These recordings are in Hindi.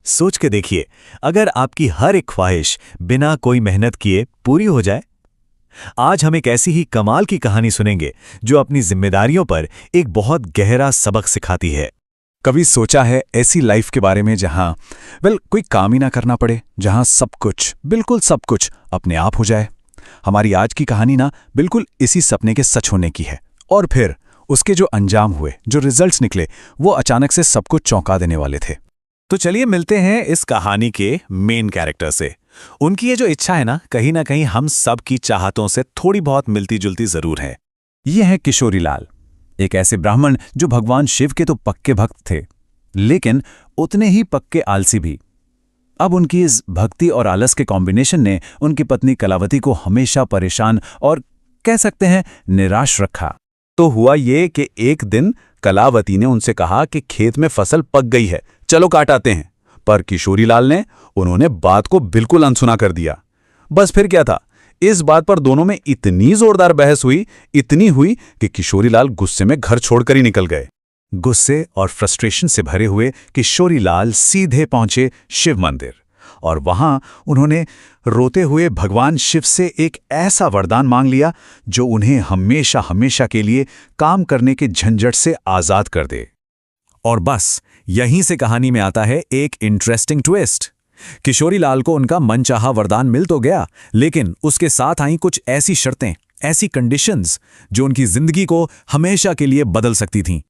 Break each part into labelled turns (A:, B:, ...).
A: सोच के देखिए, अगर आपकी हर एक ख्वाहिश बिना कोई मेहनत किए पूरी हो जाए। आज हम एक ऐसी ही कमाल की कहानी सुनेंगे जो अपनी जिम्मेदारियों पर एक बहुत गहरा सबक सिखाती है।
B: कभी सोचा है ऐसी लाइफ के बारे में जहां कोई काम ही ना करना पड़े, जहां सब कुछ, बिल्कुल सब कुछ अपने आप हो जाए। हमारी आज की कहानी ना बिल्कुल इसी सपने के सच होने की है। और फिर उसके जो अंजाम हुए, जो रिजल्ट्स निकले, वो अचानक से सबको चौंका देने वाले थे।
A: तो चलिए मिलते हैं इस कहानी के मेन कैरेक्टर से। उनकी ये जो इच्छा है ना कहीं हम सब की चाहतों से थोड़ी बहुत मिलती जुलती जरूर है।
B: ये है किशोरी लाल, एक ऐसे ब्राह्मण जो भगवान शिव के तो पक्के भक्त थे, लेकिन उतने ही पक्के आलसी भी। अब उनकी इस भक्ति और आलस के कॉम्बिनेशन ने उनकी पत्नी कलावती को हमेशा परेशान और कह सकते हैं निराश रखा।
C: तो हुआ ये कि एक दिन कलावती ने उनसे कहा कि खेत में फसल पक गई है, चलो काट आते हैं। पर किशोरी लाल ने उन्होंने बात को बिल्कुल अनसुना कर दिया। बस फिर क्या था, इस बात पर दोनों में इतनी जोरदार बहस हुई, इतनी हुई कि किशोरी लाल गुस्से में घर छोड़कर ही निकल गए।
A: गुस्से और फ्रस्ट्रेशन से भरे हुए किशोरी लाल सीधे पहुंचे शिव मंदिर और वहां उन्होंने रोते हुए भगवान शिव से एक ऐसा वरदान मांग लिया जो उन्हें हमेशा हमेशा के लिए काम करने के झंझट से आजाद कर दे। और बस यहीं से कहानी में आता है एक इंटरेस्टिंग ट्विस्ट। किशोरी लाल को उनका मनचाहा वरदान मिल तो गया, लेकिन उसके साथ आई कुछ ऐसी शर्तें, ऐसी कंडीशंस जो उनकी जिंदगी को हमेशा के लिए बदल सकती थीं।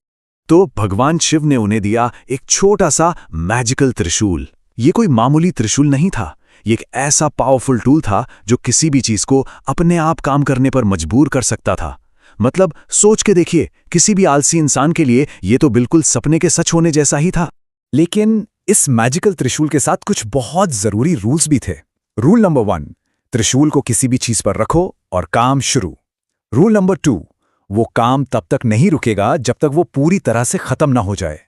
A: तो भगवान शिव ने उन्हें दिया एक छोटा सा मैजिकल त्रिशूल। ये कोई मामूली त्रिशूल नहीं था, ये एक ऐसा पावरफुल टूल था जो किसी भी चीज को अपने आप काम करने पर मजबूर कर सकता था। मतलब सोच के देखिए, किसी भी आलसी इंसान के लिए ये तो बिल्कुल सपने के सच होने जैसा ही था।
B: लेकिन इस मैजिकल त्रिशूल के साथ कुछ बहुत जरूरी रूल्स भी थे। रूल नंबर 1, त्रिशूल को किसी भी चीज पर रखो और काम शुरू। रूल नंबर 2, वो काम तब तक नहीं रुकेगा जब तक वो पूरी तरह से खत्म ना हो जाए।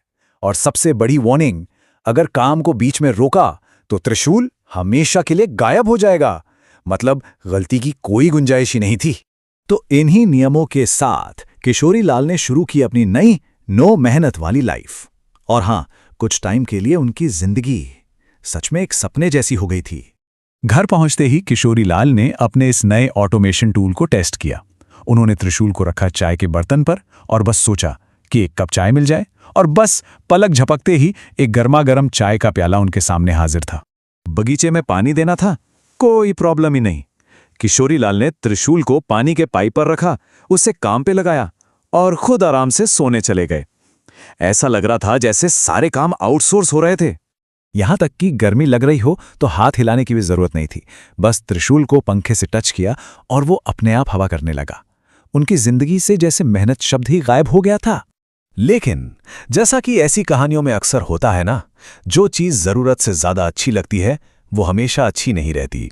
B: और सबसे बड़ी वार्निंग, अगर काम को बीच में रोका तो त्रिशूल हमेशा के लिए गायब हो जाएगा। मतलब गलती की कोई गुंजाइश ही नहीं थी।
A: तो इन्हीं नियमों के साथ किशोरी लाल ने शुरू की अपनी नई नो मेहनत वाली लाइफ। और हां, कुछ टाइम के लिए उनकी जिंदगी सच में एक सपने जैसी हो गई थी।
B: घर पहुंचते ही किशोरी लाल ने अपने इस नए ऑटोमेशन टूल को टेस्ट किया। उन्होंने त्रिशूल को रखा चाय के बर्तन पर और बस सोचा कि एक कप चाय मिल जाए, और बस पलक झपकते ही एक गर्मा गर्म चाय का प्याला उनके सामने हाजिर था।
A: बगीचे में पानी देना था, कोई प्रॉब्लम ही नहीं। किशोरी लाल ने त्रिशूल को पानी के पाइप पर रखा, उसे काम पे लगाया और खुद आराम से सोने चले गए। ऐसा लग रहा था जैसे सारे काम आउटसोर्स हो रहे थे।
B: यहां तक कि गर्मी लग रही हो तो हाथ हिलाने की भी जरूरत नहीं थी। बस त्रिशूल को पंखे से टच किया और वो अपने आप हवा करने लगा। उनकी जिंदगी से जैसे मेहनत शब्द ही गायब हो गया था।
A: लेकिन जैसा कि ऐसी कहानियों में अक्सर होता है ना, जो चीज जरूरत से ज्यादा अच्छी लगती है वो हमेशा अच्छी नहीं रहती।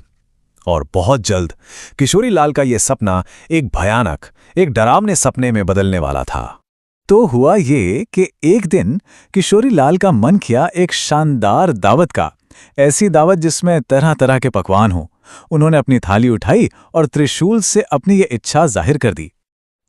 A: और बहुत जल्द किशोरी लाल का यह सपना एक भयानक, एक डरावने सपने में बदलने वाला था।
B: तो हुआ ये कि एक दिन किशोरी लाल का मन किया एक शानदार दावत का, ऐसी दावत जिसमें तरह तरह के पकवान हों। उन्होंने अपनी थाली उठाई और त्रिशूल से अपनी ये इच्छा जाहिर कर दी।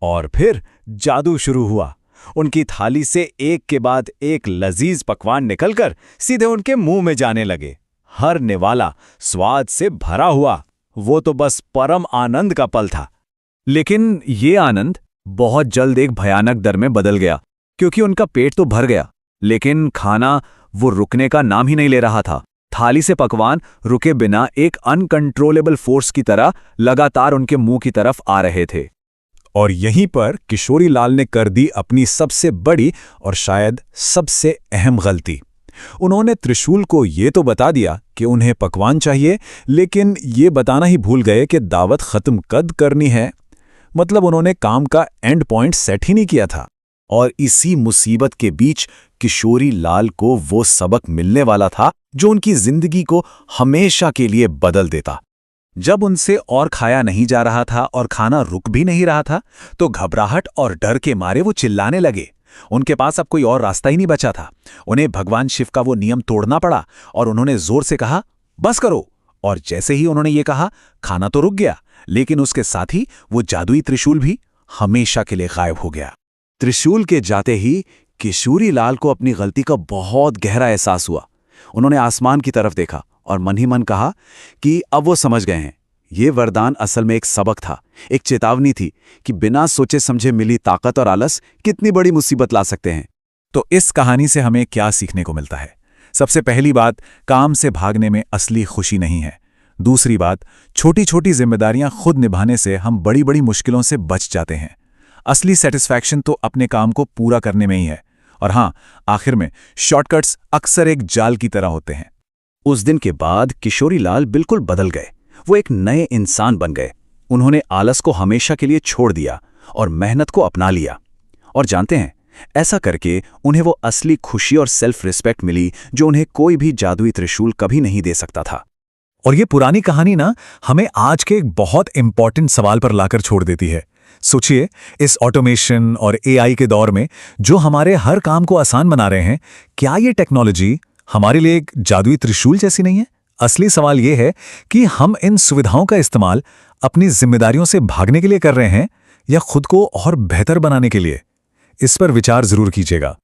A: और फिर जादू शुरू हुआ। उनकी थाली से एक के बाद एक लजीज पकवान निकलकर सीधे उनके मुंह में जाने लगे। हर निवाला स्वाद से भरा हुआ। वो तो बस परम आनंद का पल था। लेकिन ये आनंद बहुत जल्द एक भयानक डर में बदल गया, क्योंकि उनका पेट तो भर गया, लेकिन खाना वो रुकने का नाम ही नहीं ले रहा था। थाली से पकवान रुके बिना एक अनकंट्रोलेबल फोर्स की तरह लगातार उनके मुंह की तरफ आ रहे थे।
B: और यहीं पर किशोरी लाल ने कर दी अपनी सबसे बड़ी और शायद सबसे अहम गलती। उन्होंने त्रिशूल को ये तो बता दिया कि उन्हें पकवान चाहिए, लेकिन ये बताना ही भूल गए कि दावत खत्म कद करनी है। मतलब उन्होंने काम का एंड पॉइंट सेट ही नहीं किया था। और इसी मुसीबत के बीच किशोरी लाल को वो सबक मिलने वाला था जो उनकी जिंदगी को हमेशा के लिए बदल देता। जब उनसे और खाया नहीं जा रहा था और खाना रुक भी नहीं रहा था, तो घबराहट और डर के मारे वो चिल्लाने लगे। उनके पास अब कोई और रास्ता ही नहीं बचा था। उन्हें भगवान शिव का वो नियम तोड़ना पड़ा और उन्होंने जोर से कहा, बस करो। और जैसे ही उन्होंने ये कहा, खाना तो रुक गया, लेकिन उसके साथ ही वो जादुई त्रिशूल भी हमेशा के लिए गायब हो गया। त्रिशूल के जाते ही किशोरी लाल को अपनी गलती का बहुत गहरा एहसास हुआ।
C: उन्होंने आसमान की तरफ देखा और मन ही मन कहा कि अब वो समझ गए हैं। ये वरदान असल में एक सबक था, एक चेतावनी थी कि बिना सोचे समझे मिली ताकत और आलस कितनी बड़ी मुसीबत ला सकते हैं।
B: तो इस कहानी से हमें क्या सीखने को मिलता है? सबसे पहली बात, काम से भागने में असली खुशी नहीं है। दूसरी बात, छोटी छोटी जिम्मेदारियां खुद निभाने से हम बड़ी बड़ी मुश्किलों से बच जाते हैं। असली सेटिस्फैक्शन तो अपने काम को पूरा करने में ही है। और हाँ, आखिर में शॉर्टकट्स अक्सर एक जाल की तरह होते हैं।
C: उस दिन के बाद किशोरीलाल बिल्कुल बदल गए। वो एक नए इंसान बन गए। उन्होंने आलस को हमेशा के लिए छोड़ दिया और मेहनत को अपना लिया। और जानते हैं, ऐसा करके उन्हें वो असली खुशी और सेल्फ रिस्पेक्ट मिली जो उन्हें कोई भी जादुई त्रिशूल कभी नहीं दे सकता था।
B: और ये पुरानी कहानी ना हमें आज के एक बहुत इंपॉर्टेंट सवाल पर लाकर छोड़ देती है। सोचिए, इस ऑटोमेशन और एआई के दौर में जो हमारे हर काम को आसान बना रहे हैं, क्या ये टेक्नोलॉजी हमारे लिए एक जादुई त्रिशूल जैसी नहीं है? असली सवाल ये है कि हम इन सुविधाओं का इस्तेमाल अपनी जिम्मेदारियों से भागने के लिए कर रहे हैं या खुद को और बेहतर बनाने के लिए? इस पर विचार जरूर कीजिएगा।